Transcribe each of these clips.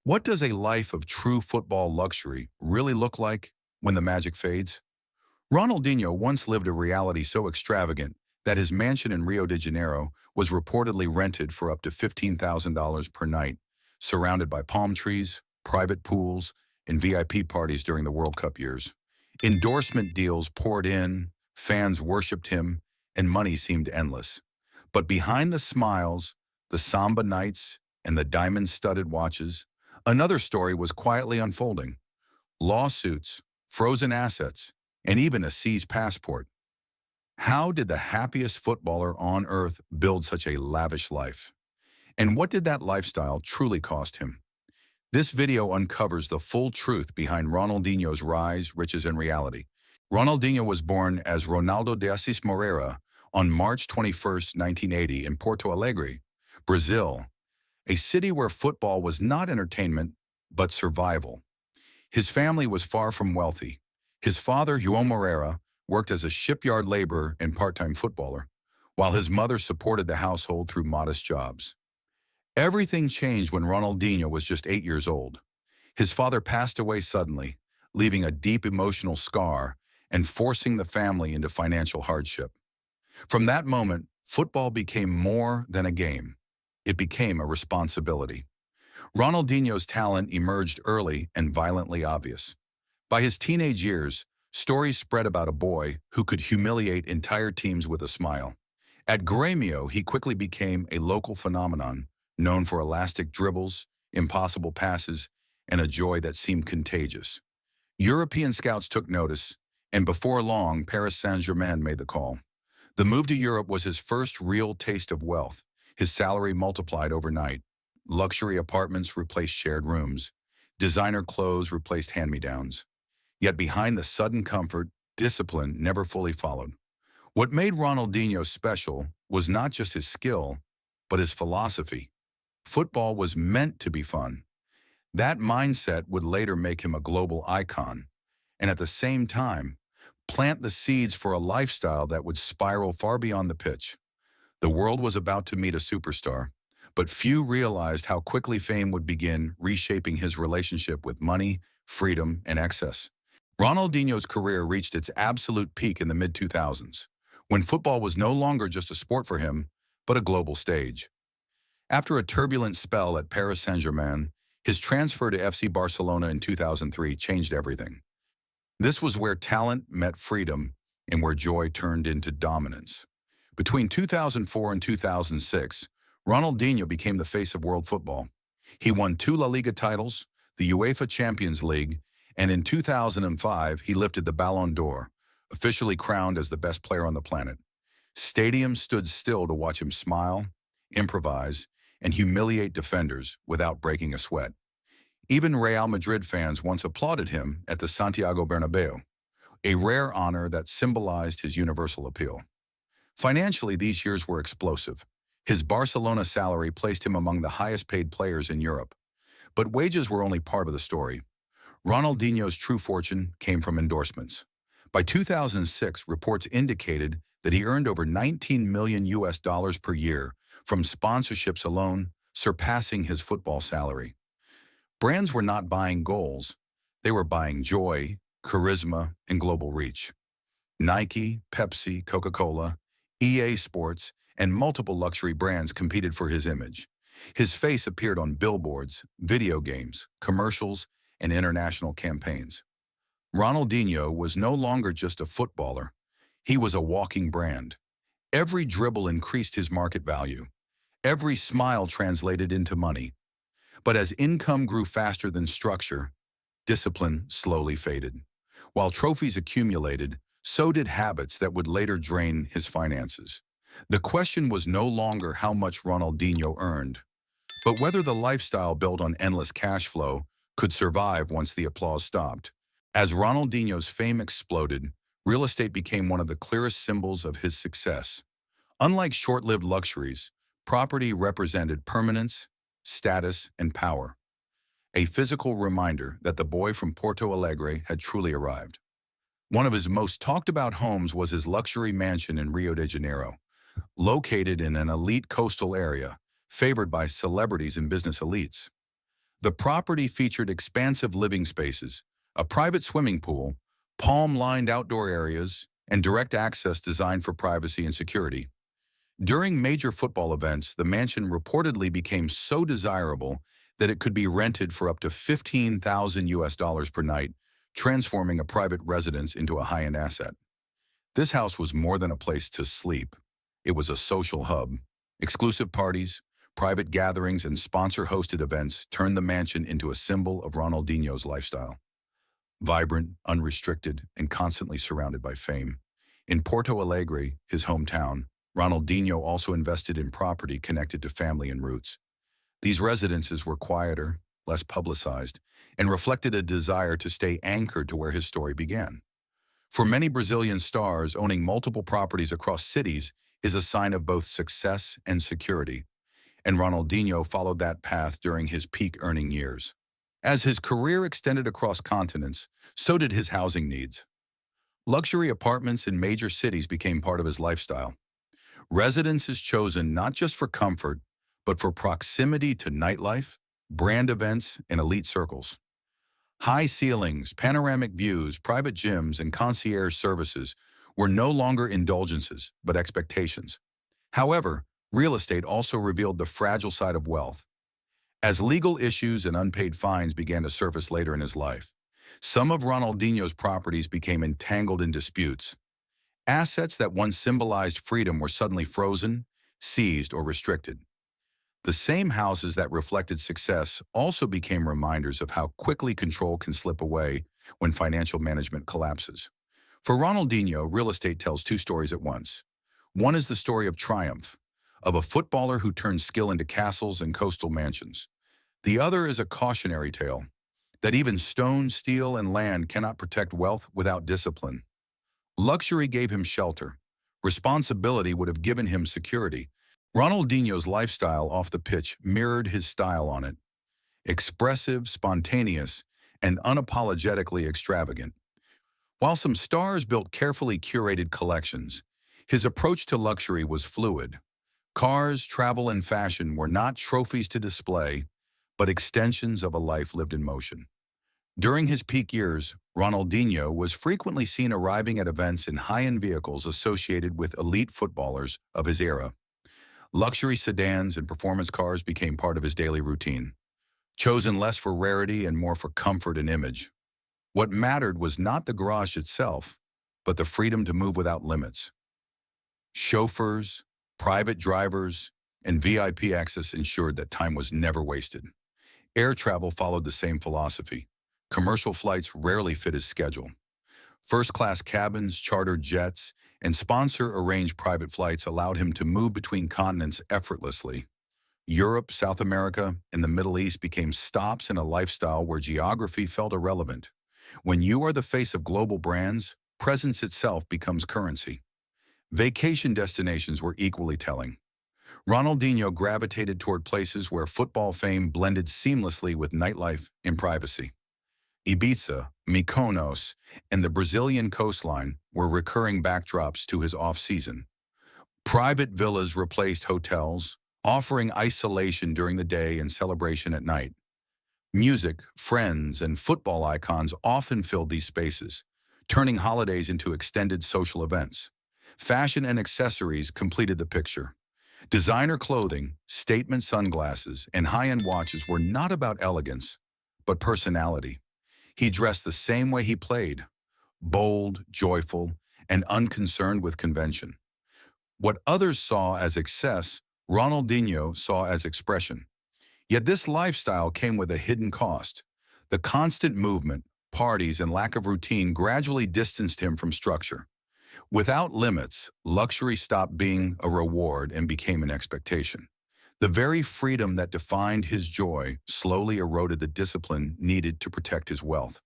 What does a life of true football luxury really look like when the magic fades? Ronaldinho once lived a reality so extravagant that his mansion in Rio de Janeiro was reportedly rented for up to $15,000 per night, surrounded by palm trees, private pools, and VIP parties during the World Cup years. Endorsement deals poured in, fans worshipped him, and money seemed endless. But behind the smiles, the Samba nights, and the diamond-studded watches, another story was quietly unfolding. Lawsuits, frozen assets, and even a seized passport. How did the happiest footballer on earth build such a lavish life? And what did that lifestyle truly cost him? This video uncovers the full truth behind Ronaldinho's rise, riches, and reality. Ronaldinho was born as Ronaldo de Assis Moreira on March 21, 1980 in Porto Alegre, Brazil, a city where football was not entertainment, but survival. His family was far from wealthy. His father, João Moreira, worked as a shipyard laborer and part-time footballer, while his mother supported the household through modest jobs. Everything changed when Ronaldinho was just 8 years old. His father passed away suddenly, leaving a deep emotional scar and forcing the family into financial hardship. From that moment, football became more than a game. It became a responsibility. Ronaldinho's talent emerged early and violently obvious. By his teenage years, stories spread about a boy who could humiliate entire teams with a smile. At Grêmio, he quickly became a local phenomenon, known for elastic dribbles, impossible passes, and a joy that seemed contagious. European scouts took notice, and before long, Paris Saint-Germain made the call. The move to Europe was his first real taste of wealth. His salary multiplied overnight. Luxury apartments replaced shared rooms. Designer clothes replaced hand-me-downs. Yet behind the sudden comfort, discipline never fully followed. What made Ronaldinho special was not just his skill, but his philosophy. Football was meant to be fun. That mindset would later make him a global icon, and at the same time, plant the seeds for a lifestyle that would spiral far beyond the pitch. The world was about to meet a superstar, but few realized how quickly fame would begin reshaping his relationship with money, freedom, and excess. Ronaldinho's career reached its absolute peak in the mid-2000s, when football was no longer just a sport for him, but a global stage. After a turbulent spell at Paris Saint-Germain, his transfer to FC Barcelona in 2003 changed everything. This was where talent met freedom and where joy turned into dominance. Between 2004 and 2006, Ronaldinho became the face of world football. He won 2 La Liga titles, the UEFA Champions League, and in 2005, he lifted the Ballon d'Or, officially crowned as the best player on the planet. Stadiums stood still to watch him smile, improvise, and humiliate defenders without breaking a sweat. Even Real Madrid fans once applauded him at the Santiago Bernabeu, a rare honor that symbolized his universal appeal. Financially, these years were explosive. His Barcelona salary placed him among the highest-paid players in Europe. But wages were only part of the story. Ronaldinho's true fortune came from endorsements. By 2006, reports indicated that he earned over 19 million US dollars per year from sponsorships alone, surpassing his football salary. Brands were not buying goals. They were buying joy, charisma, and global reach. Nike, Pepsi, Coca-Cola, EA Sports, and multiple luxury brands competed for his image. His face appeared on billboards, video games, commercials, and international campaigns. Ronaldinho was no longer just a footballer. He was a walking brand. Every dribble increased his market value. Every smile translated into money. But as income grew faster than structure, discipline slowly faded. While trophies accumulated, so did habits that would later drain his finances. The question was no longer how much Ronaldinho earned, but whether the lifestyle built on endless cash flow could survive once the applause stopped. As Ronaldinho's fame exploded, real estate became one of the clearest symbols of his success. Unlike short-lived luxuries, property represented permanence, status, and power, a physical reminder that the boy from Porto Alegre had truly arrived. One of his most talked-about homes was his luxury mansion in Rio de Janeiro, located in an elite coastal area, favored by celebrities and business elites. The property featured expansive living spaces, a private swimming pool, palm-lined outdoor areas, and direct access designed for privacy and security. During major football events, the mansion reportedly became so desirable that it could be rented for up to 15,000 US dollars per night, transforming a private residence into a high-end asset. This house was more than a place to sleep. It was a social hub. Exclusive parties, private gatherings, and sponsor-hosted events turned the mansion into a symbol of Ronaldinho's lifestyle. Vibrant, unrestricted, and constantly surrounded by fame. In Porto Alegre, his hometown, Ronaldinho also invested in property connected to family and roots. These residences were quieter, less publicized, and reflected a desire to stay anchored to where his story began. For many Brazilian stars, owning multiple properties across cities is a sign of both success and security, and Ronaldinho followed that path during his peak earning years. As his career extended across continents, so did his housing needs. Luxury apartments in major cities became part of his lifestyle. Residences chosen not just for comfort, but for proximity to nightlife, brand events, and elite circles. High ceilings, panoramic views, private gyms, and concierge services were no longer indulgences, but expectations. However, real estate also revealed the fragile side of wealth. As legal issues and unpaid fines began to surface later in his life, some of Ronaldinho's properties became entangled in disputes. Assets that once symbolized freedom were suddenly frozen, seized, or restricted. The same houses that reflected success also became reminders of how quickly control can slip away when financial management collapses. For Ronaldinho, real estate tells two stories at once. One is the story of triumph, of a footballer who turned skill into castles and coastal mansions. The other is a cautionary tale, that even stone, steel, and land cannot protect wealth without discipline. Luxury gave him shelter. Responsibility would have given him security. Ronaldinho's lifestyle off the pitch mirrored his style on it. Expressive, spontaneous, and unapologetically extravagant. While some stars built carefully curated collections, his approach to luxury was fluid. Cars, travel, and fashion were not trophies to display, but extensions of a life lived in motion. During his peak years, Ronaldinho was frequently seen arriving at events in high-end vehicles associated with elite footballers of his era. Luxury sedans and performance cars became part of his daily routine, chosen less for rarity and more for comfort and image. What mattered was not the garage itself, but the freedom to move without limits. Chauffeurs, private drivers, and VIP access ensured that time was never wasted. Air travel followed the same philosophy. Commercial flights rarely fit his schedule. First-class cabins, chartered jets, and sponsor-arranged private flights allowed him to move between continents effortlessly. Europe, South America, and the Middle East became stops in a lifestyle where geography felt irrelevant. When you are the face of global brands, presence itself becomes currency. Vacation destinations were equally telling. Ronaldinho gravitated toward places where football fame blended seamlessly with nightlife and privacy. Ibiza, Mykonos, and the Brazilian coastline were recurring backdrops to his off-season. Private villas replaced hotels, offering isolation during the day and celebration at night. Music, friends, and football icons often filled these spaces, turning holidays into extended social events. Fashion and accessories completed the picture. Designer clothing, statement sunglasses, and high-end watches were not about elegance, but personality. He dressed the same way he played, bold, joyful, and unconcerned with convention. What others saw as excess, Ronaldinho saw as expression. Yet this lifestyle came with a hidden cost. The constant movement, parties, and lack of routine gradually distanced him from structure. Without limits, luxury stopped being a reward and became an expectation. The very freedom that defined his joy slowly eroded the discipline needed to protect his wealth.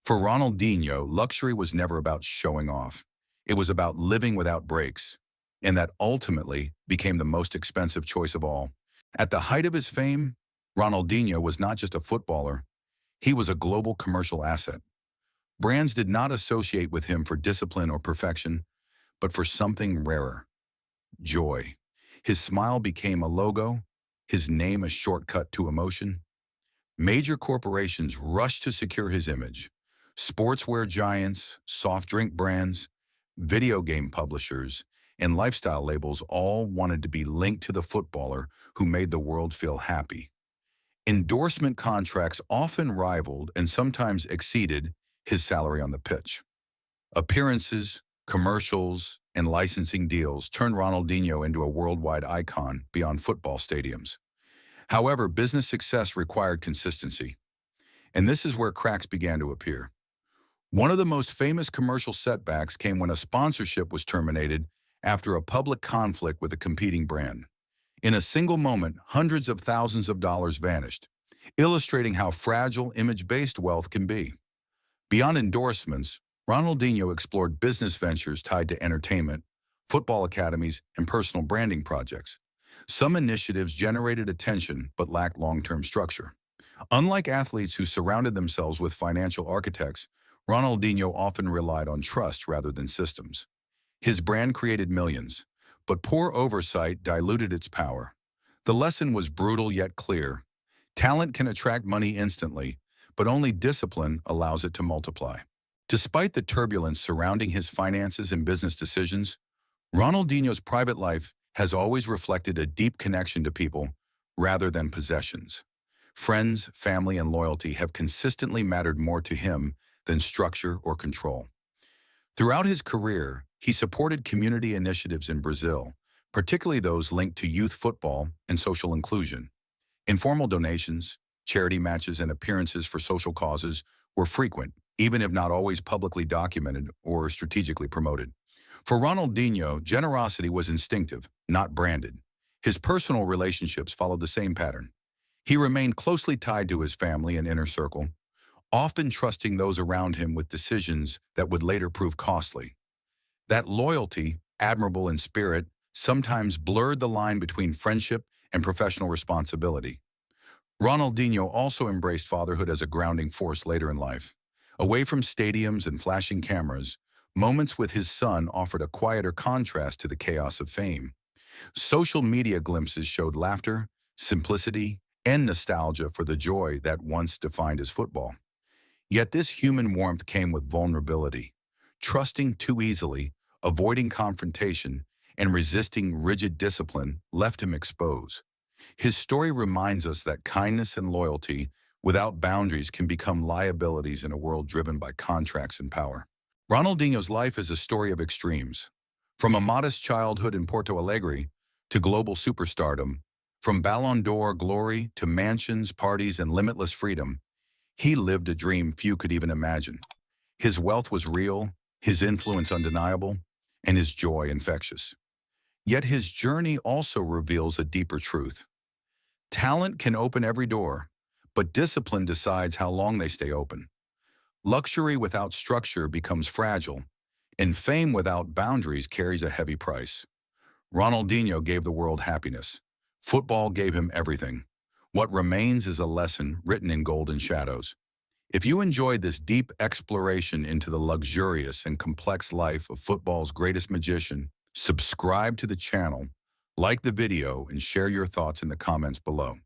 For Ronaldinho, luxury was never about showing off. It was about living without breaks, and that ultimately became the most expensive choice of all. At the height of his fame, Ronaldinho was not just a footballer, he was a global commercial asset. Brands did not associate with him for discipline or perfection, but for something rarer: joy. His smile became a logo, his name a shortcut to emotion. Major corporations rushed to secure his image. Sportswear giants, soft drink brands, video game publishers, and lifestyle labels all wanted to be linked to the footballer who made the world feel happy. Endorsement contracts often rivaled and sometimes exceeded his salary on the pitch. Appearances, commercials, and licensing deals turned Ronaldinho into a worldwide icon beyond football stadiums. However, business success required consistency, and this is where cracks began to appear. One of the most famous commercial setbacks came when a sponsorship was terminated after a public conflict with a competing brand. In a single moment, hundreds of thousands of dollars vanished, illustrating how fragile image-based wealth can be. Beyond endorsements, Ronaldinho explored business ventures tied to entertainment, football academies, and personal branding projects. Some initiatives generated attention but lacked long-term structure. Unlike athletes who surrounded themselves with financial architects, Ronaldinho often relied on trust rather than systems. His brand created millions, but poor oversight diluted its power. The lesson was brutal yet clear. Talent can attract money instantly, but only discipline allows it to multiply. Despite the turbulence surrounding his finances and business decisions, Ronaldinho's private life has always reflected a deep connection to people rather than possessions. Friends, family, and loyalty have consistently mattered more to him than structure or control. Throughout his career, he supported community initiatives in Brazil, particularly those linked to youth football and social inclusion. Informal donations, charity matches, and appearances for social causes were frequent, even if not always publicly documented or strategically promoted. For Ronaldinho, generosity was instinctive, not branded. His personal relationships followed the same pattern. He remained closely tied to his family and inner circle, often trusting those around him with decisions that would later prove costly. That loyalty, admirable in spirit, sometimes blurred the line between friendship and professional responsibility. Ronaldinho also embraced fatherhood as a grounding force later in life. Away from stadiums and flashing cameras, moments with his son offered a quieter contrast to the chaos of fame. Social media glimpses showed laughter, simplicity, and nostalgia for the joy that once defined his football. Yet this human warmth came with vulnerability. Trusting too easily, avoiding confrontation, and resisting rigid discipline left him exposed. His story reminds us that kindness and loyalty without boundaries can become liabilities in a world driven by contracts and power. Ronaldinho's life is a story of extremes. From a modest childhood in Porto Alegre to global superstardom, from Ballon d'Or glory to mansions, parties, and limitless freedom, he lived a dream few could even imagine. His wealth was real, his influence undeniable, and his joy infectious. Yet his journey also reveals a deeper truth. Talent can open every door, but discipline decides how long they stay open. Luxury without structure becomes fragile, and fame without boundaries carries a heavy price. Ronaldinho gave the world happiness. Football gave him everything. What remains is a lesson written in golden shadows. If you enjoyed this deep exploration into the luxurious and complex life of football's greatest magician, subscribe to the channel, like the video, and share your thoughts in the comments below.